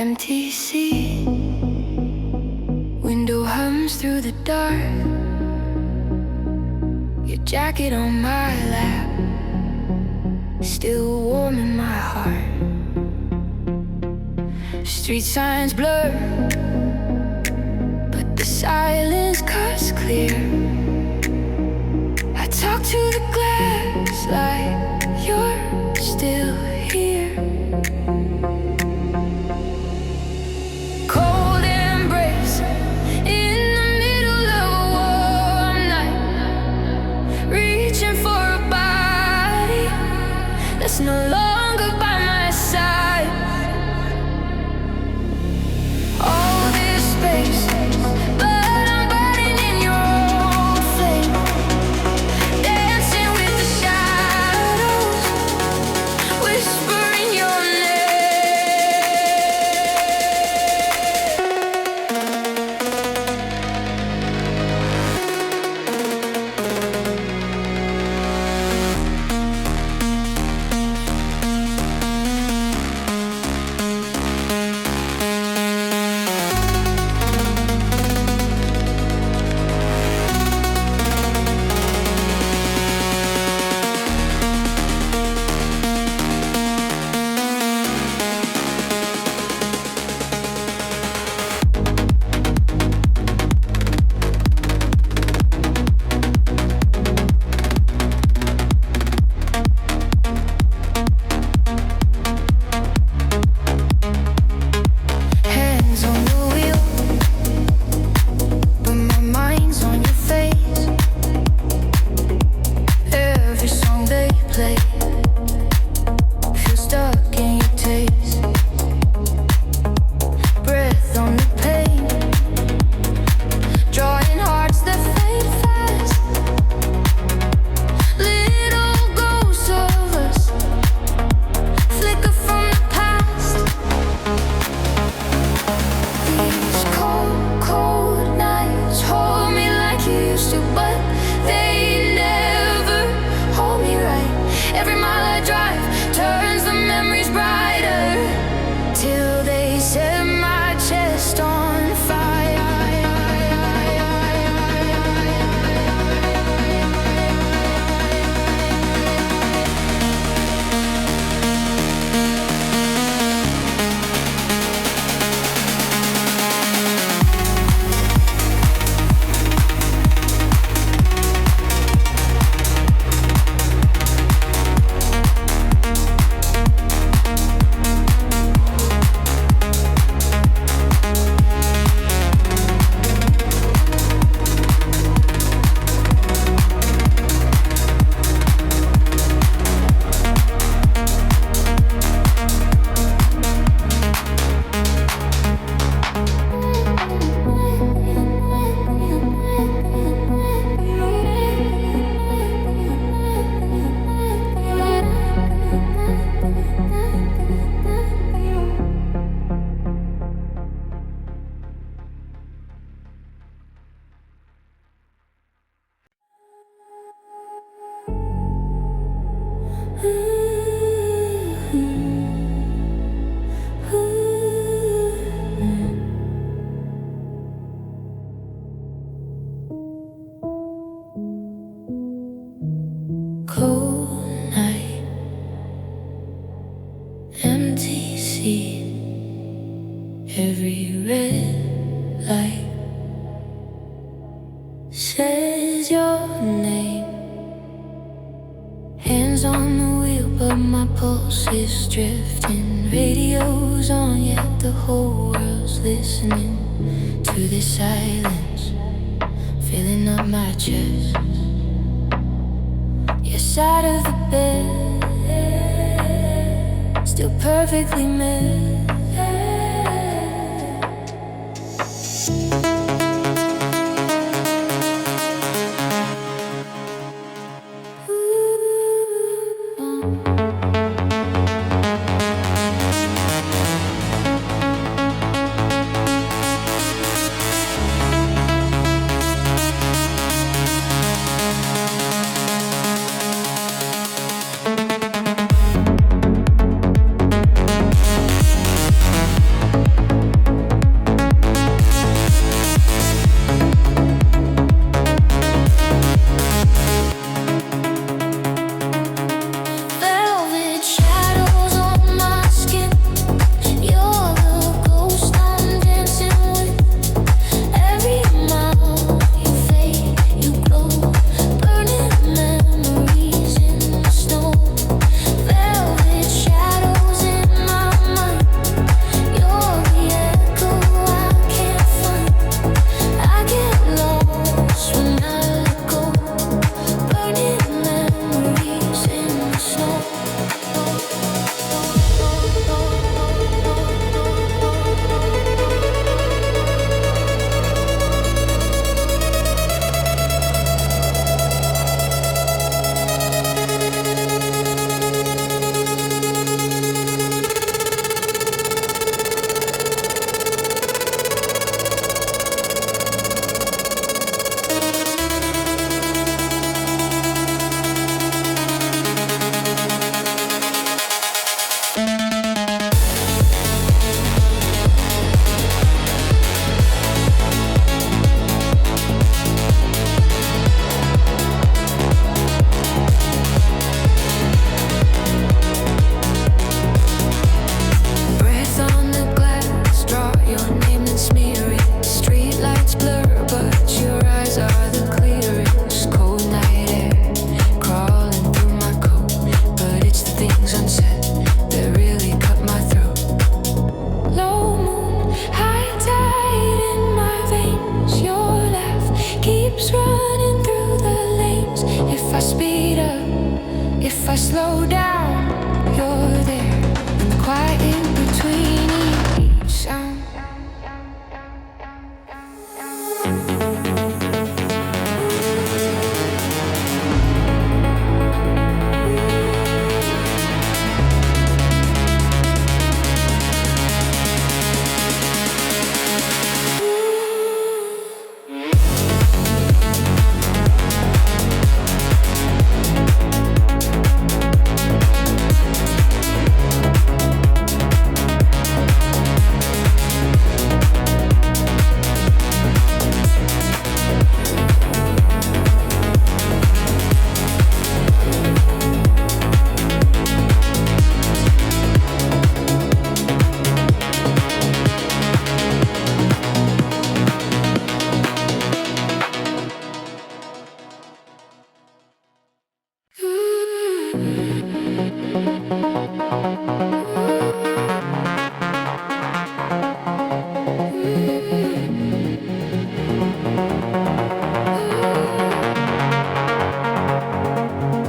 empty seat. Window hums through the dark. Your jacket on my lap, still warm in my heart. Street signs blur, but the silence cuts clear. I talk to the glass like you're still here. Cold embrace in the middle of a warm night, reaching for a body that's no longer by my side. All this space, but I'm burning in your own flame, dancing with the shadows, whispering your every red light says your name. Hands on the wheel, but my pulse is drifting. Radio's on, yet the whole world's listening to this silence filling up my chest. Your side of the bed, still perfectly met. I slow down, you're there, in the quiet in between each sound.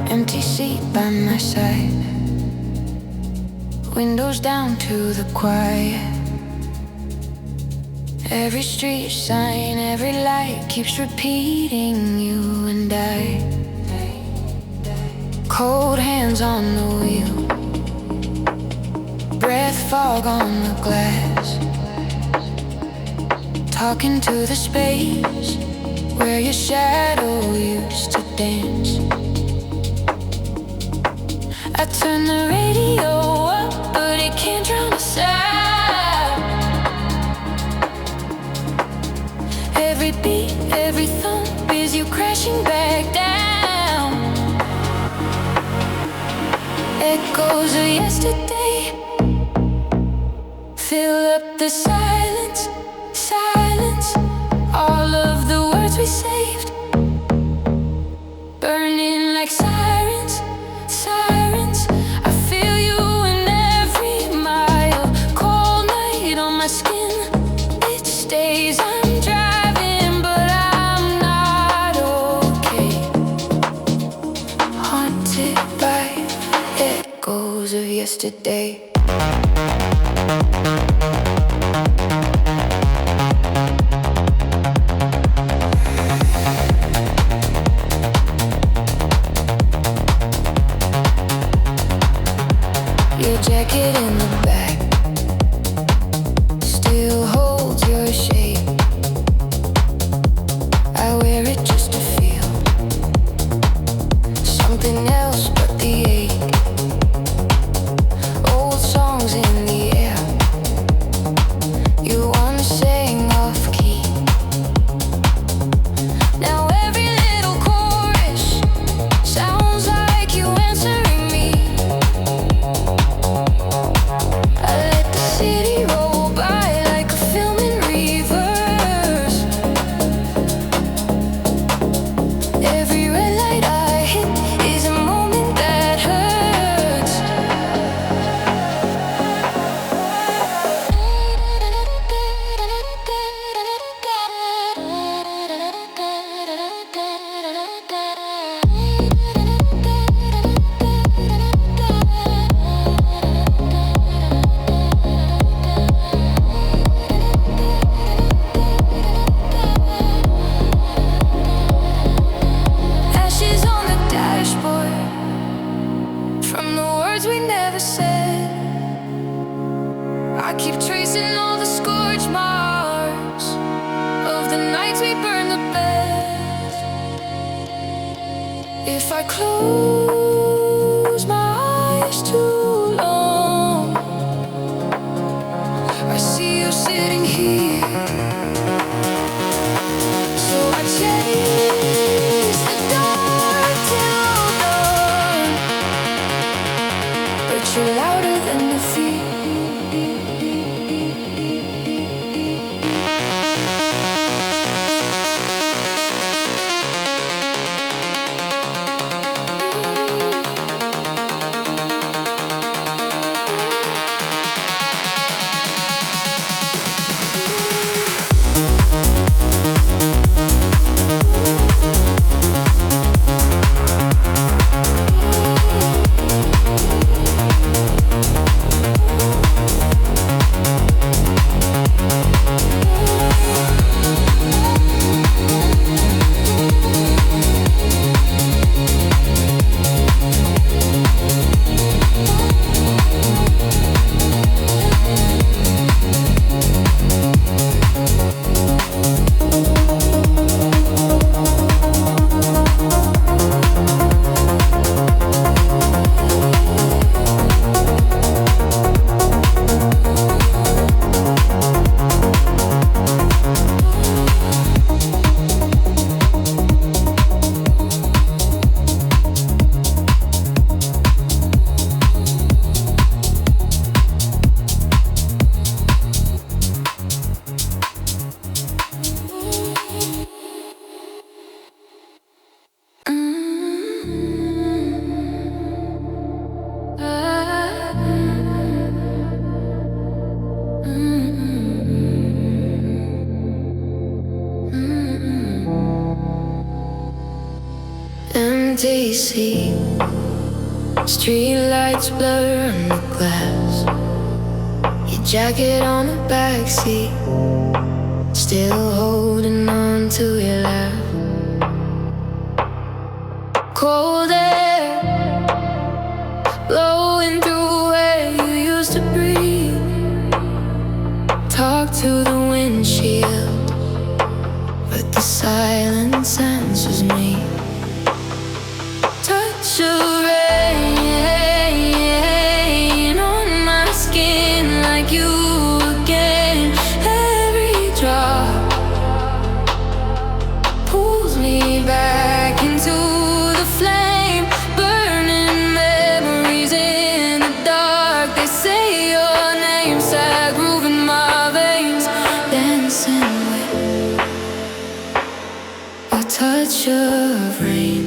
Empty seat by my side, windows down to the quiet. Every street sign, every light keeps repeating you and I. Cold hands on the wheel, breath fog on the glass. Talking to the space where your shadow used to dance. I turn the radio up, but it can't drown us out. Every beat, every thump is you crashing back down. Echoes of yesterday fill up the silence, silence. All of the words we saved, burning like sirens, sirens. I feel you in every mile. Cold night on my skin, it stays. I'm driving, but I'm not okay. Haunted by echoes of yesterday. Your jacket in the back still holds your shape. I wear it just to feel something else but the ache. Old songs in the air, you wanna sing off key. Now every little chorus sounds like you answering me. I let the city roll by like a film in reverse. Every red light I hit is a moment that hurts. Ashes on the dashboard from the words we never said. I keep tracing all the scorch marks of the nights we burned the bed. If I close my eyes too long, I see you sitting here. So I chase the dark till dawn, but you're louder than the fear. empty sea. Street lights blur on the glass. Your jacket on the backseat, still holding on to your laugh. Cold air blowing through where you used to breathe. Talk to the windshield, but the silence answers me. Touch of rain on my skin, like you again. Every drop pulls me back into the flame, burning memories in the dark. They say your name, sad groove in my veins, dancing with a touch of rain.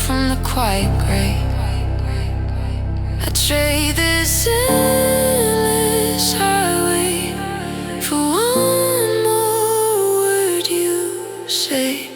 From the quiet gray, I trade this endless highway for one more word you say.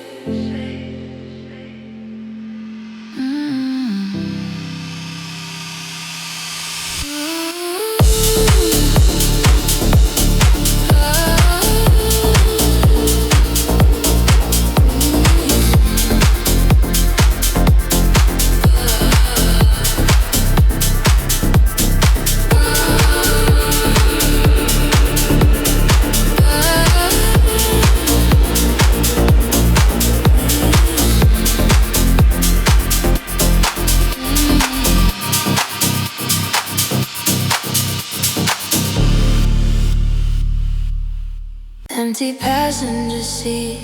Empty passenger seat,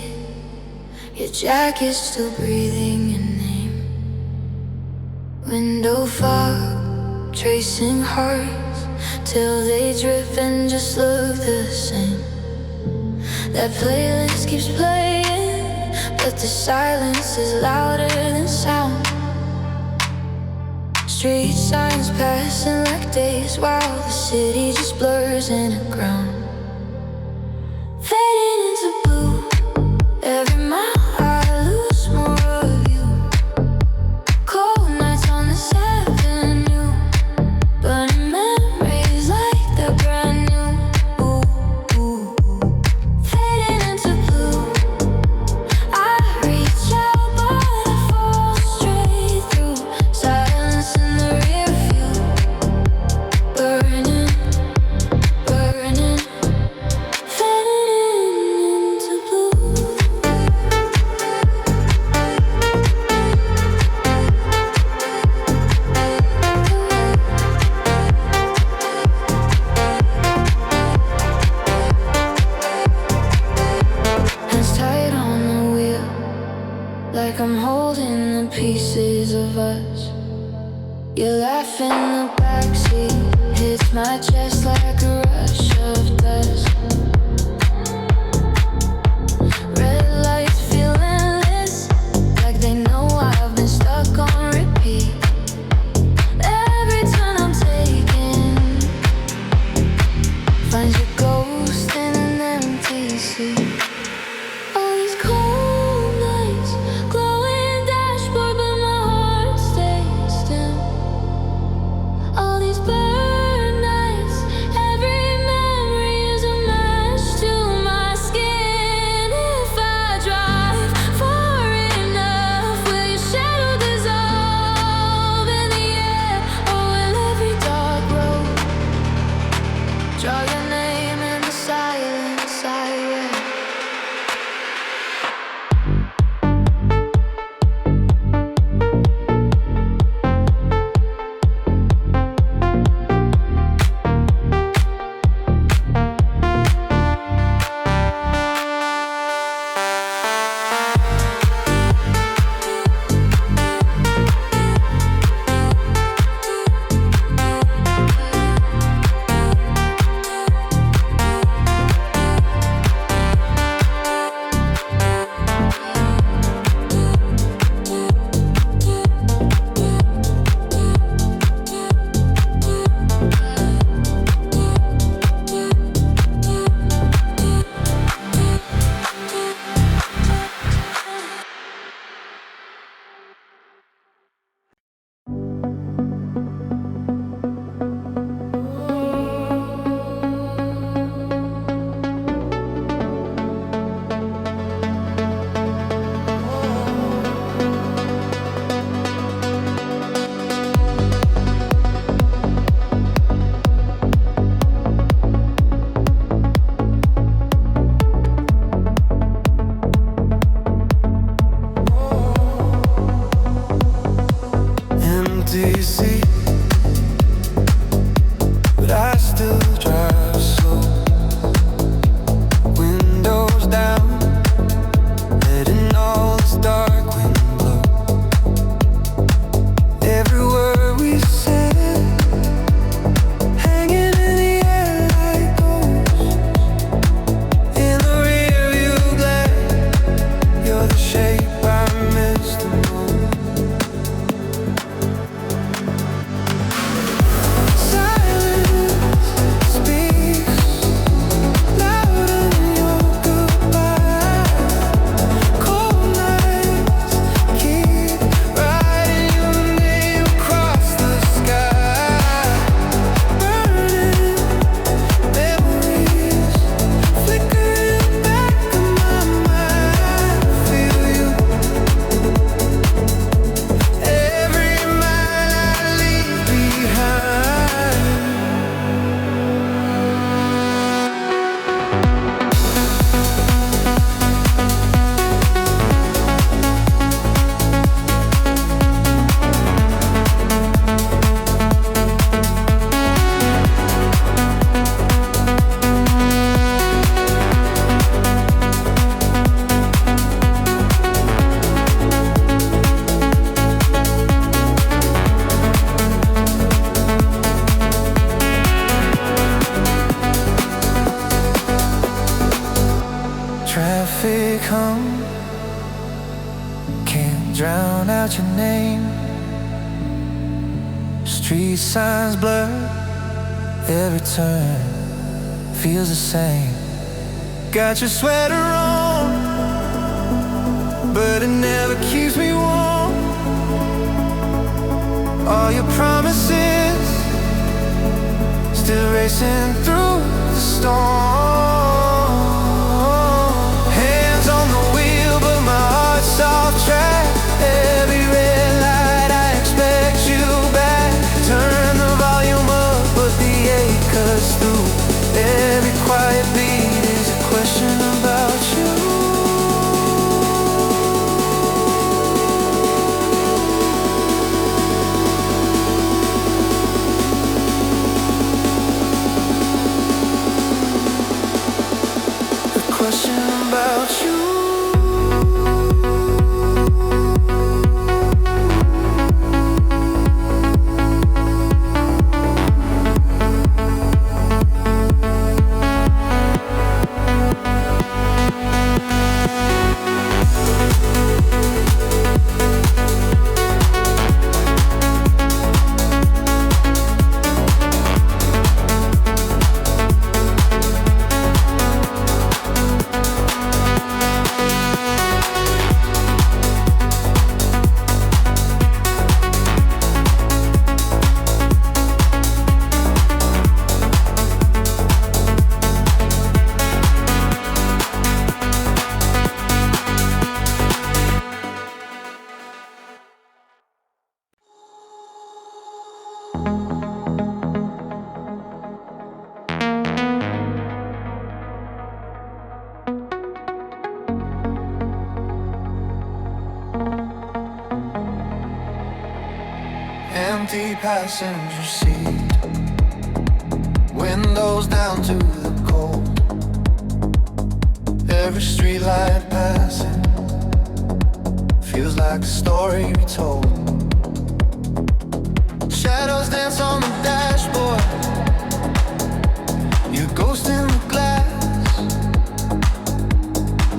your jacket still breathing your name. Window fog, tracing hearts till they drip and just look the same. That playlist keeps playing, but the silence is louder than sound. Street signs passing like days while the city just blurs in the ground. Fading into blue, every mile I lose more of you. Cold nights on this avenue, burning memories like they're brand new. Ooh, ooh, ooh. Fading into blue, I reach out but I fall straight through. Silence in the rear view, burning, burning. traffic hum can't drown out your name. Street signs blur, every turn feels the same. Got your sweater on, but it never keeps me warm. All your promises still racing through the storm. Hands on the wheel, but my heart's off track. Every red light, I expect you back. Turn the volume up, but the ache cuts through. Every quiet beat is a question about you. Question about you. Empty passenger seat, windows down to the cold. Every street light passing feels like a story retold. Shadows dance on the dashboard, you ghost in the glass.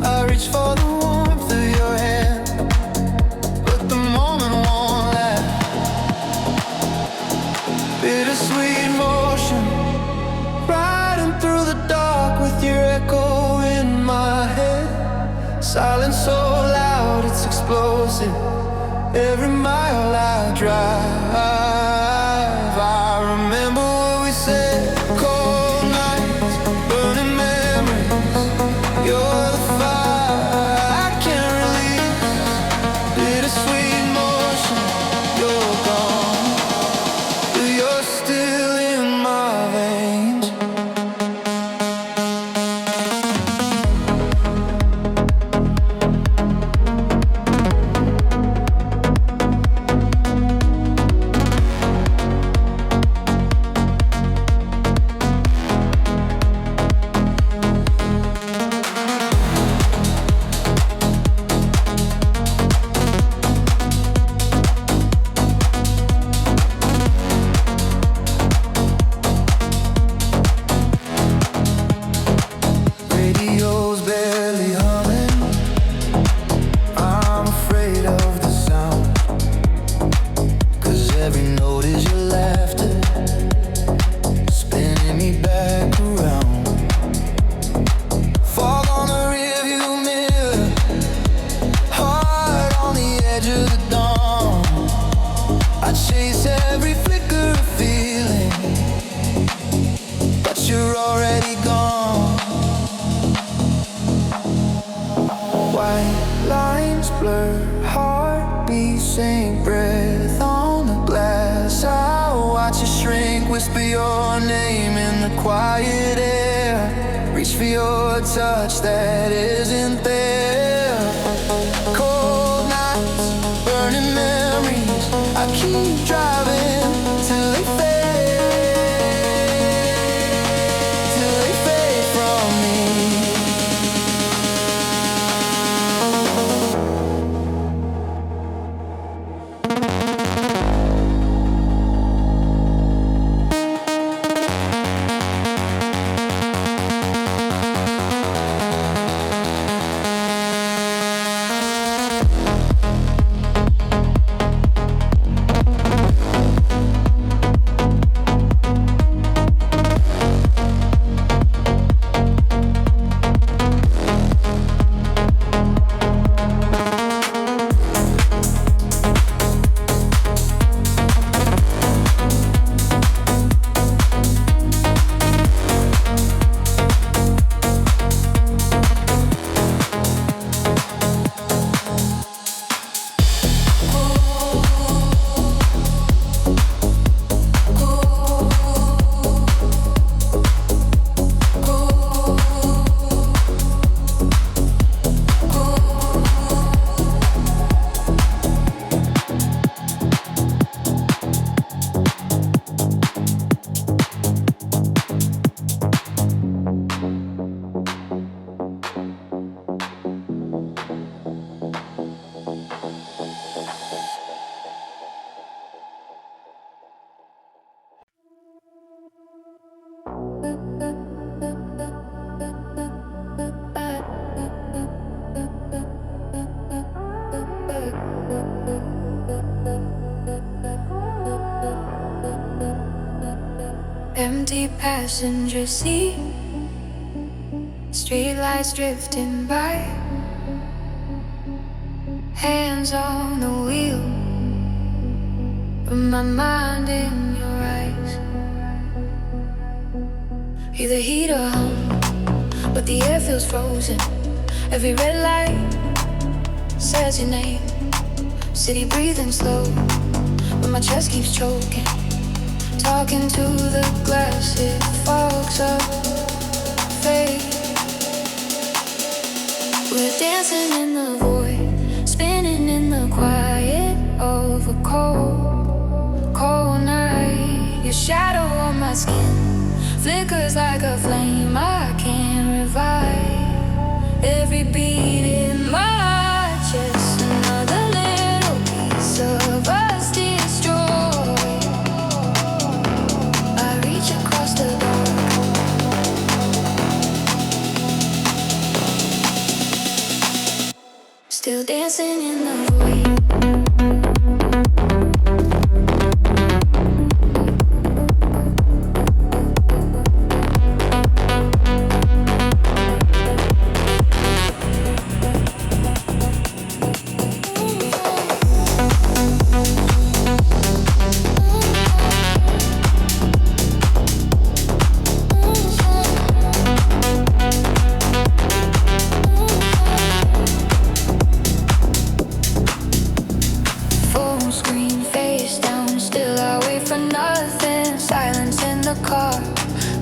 I reach for the warmth of your hand, but the moment won't last. Bittersweet motion, riding through the dark with your echo in my head. Silence so loud, it's explosive. Every mile I drive, I remember what we said. Cold nights, burning memories. You're the fire I can't release. Bittersweet motion, you're gone, but you're still in my veins. Radio's barely humming, I'm afraid of the sound. 'Cause every note is your laughter, spinning me back around. Fog on the rearview mirror, heart on the edge of the dawn. I chase every flicker of feeling, but you're already gone. White lines blur, heartbeat sink, breath on the glass. I watch you shrink, whisper your name in the quiet air. Reach for your touch that isn't there. Cold nights, burning memories. I keep driving till they fade from me. empty passenger seat, streetlights drifting by, hands on the wheel, but my mind in your eyes. Either heat or home, but the air feels frozen. Every red light says your name. City breathing slow, but my chest keeps choking. Talking to the glass, it fogs up, fade. We're dancing in the void, spinning in the quiet of a cold, cold night. Your shadow on my skin flickers like a flame I can't revive. Every beat in my chest, another little piece of us destroyed. I reach across the dark, still dancing in the void.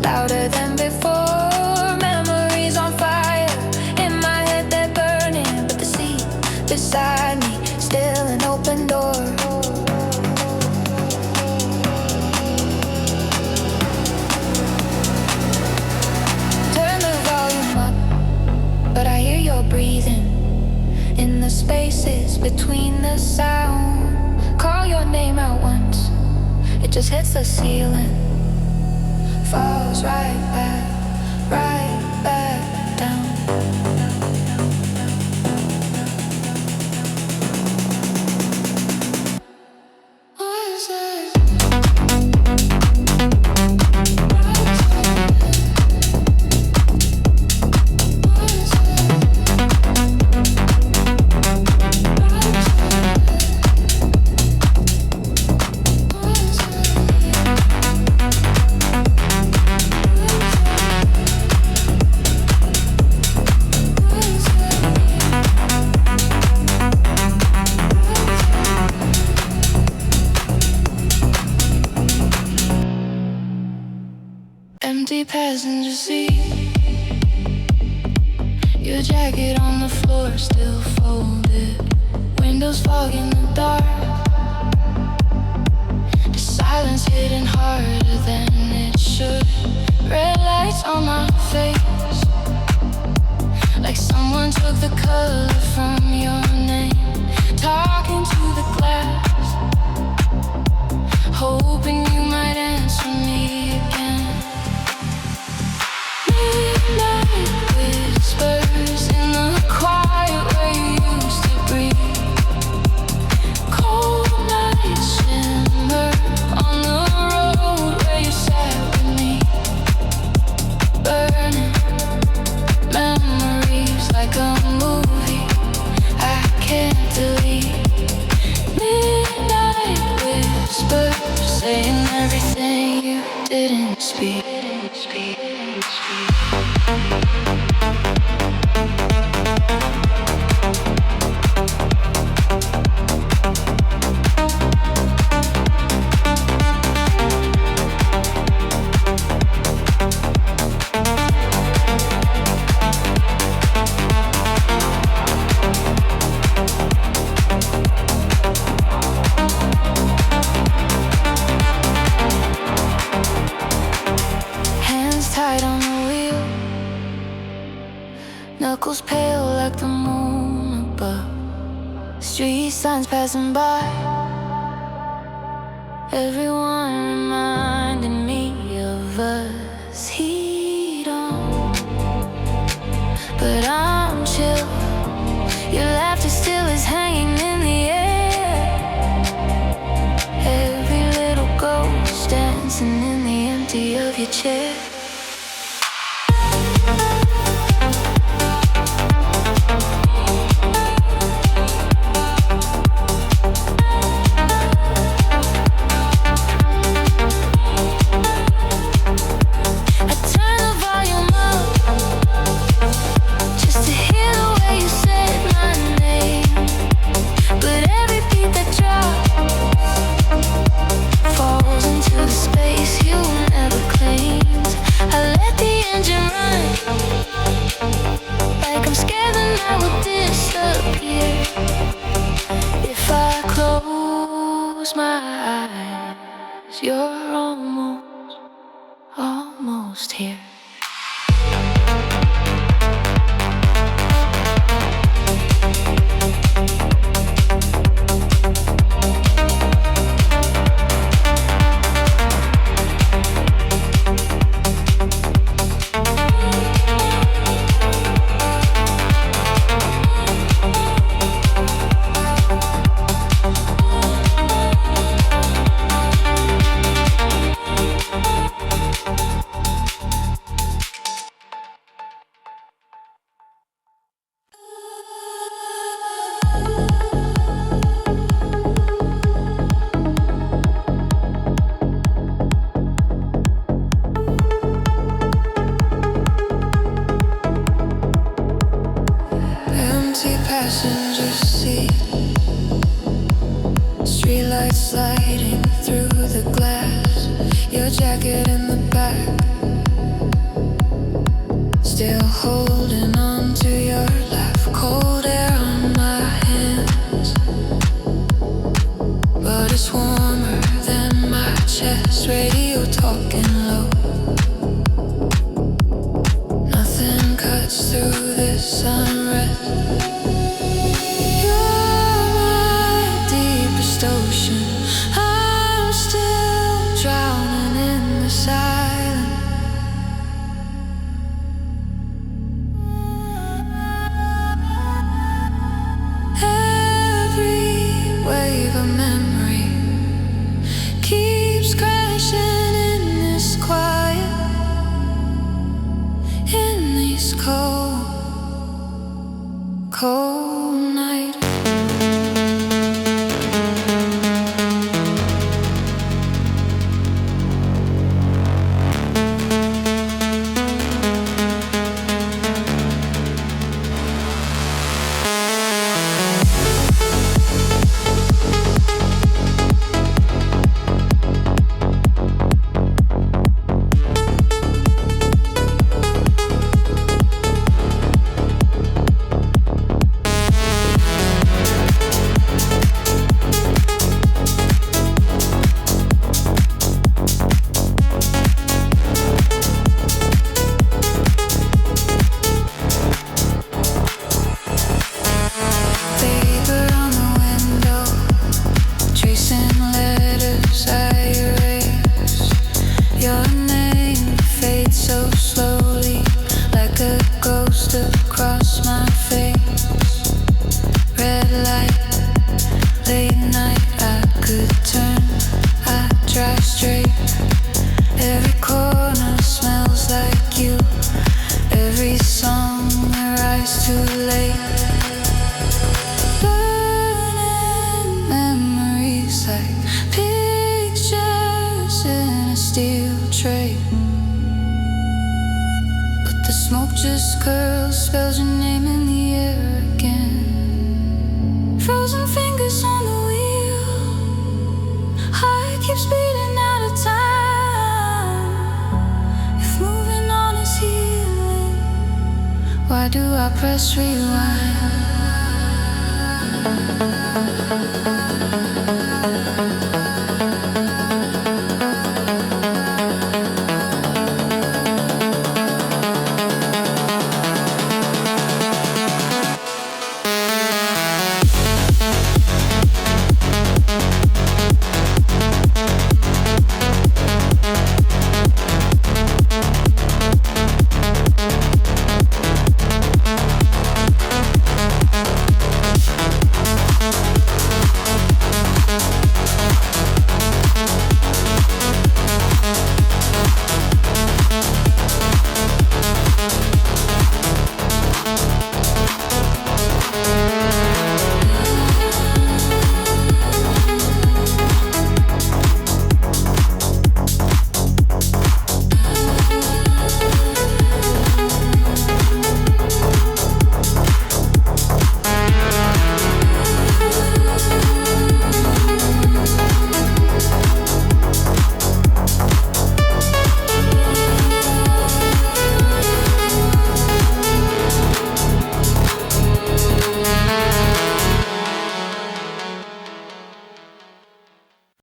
Louder than before, memories on fire. In my head they're burning, but the seat beside me, still an open door. Turn the volume up, but I hear your breathing in the spaces between the sound. Call your name out once, it just hits the ceiling, falls right back down. What is it? Empty passenger seat, your jacket on the floor still folded, windows fog in the dark, the silence hitting harder than it should. Red lights on my face, like someone took the color from your name. Talking to the glass, hoping you might answer me again. Midnight whispers in the quiet where you used to breathe. Cold nights shimmer on the road where you sat with me. Burning memories like a movie I can't delete. Midnight whispers saying everything you didn't speak. Knuckles pale like the moon above, street signs passing by, everyone reminding me of us. Heat on, but I'm chill. Your laughter still is hanging in the air. Every little ghost dancing in the empty of your chair. you're almost here. Passenger seat, streetlights sliding through the glass, your jacket in the back, still holding on to your laugh, cold air on my hands, but it's warmer than my chest, radio talking low, nothing cuts through this unrest. Ocean, I'm still drowning in the silence. Every wave of memory keeps crashing in this quiet, in these cold nights. Across my face, red light, late night, I could turn, I drive straight, every corner smells like you, every song I rise too late, burning memories like pictures in a steel tray. Smoke just curls, spells your name in the air again. Frozen fingers on the wheel, heart keeps beating out of time. If moving on is healing, why do I press rewind?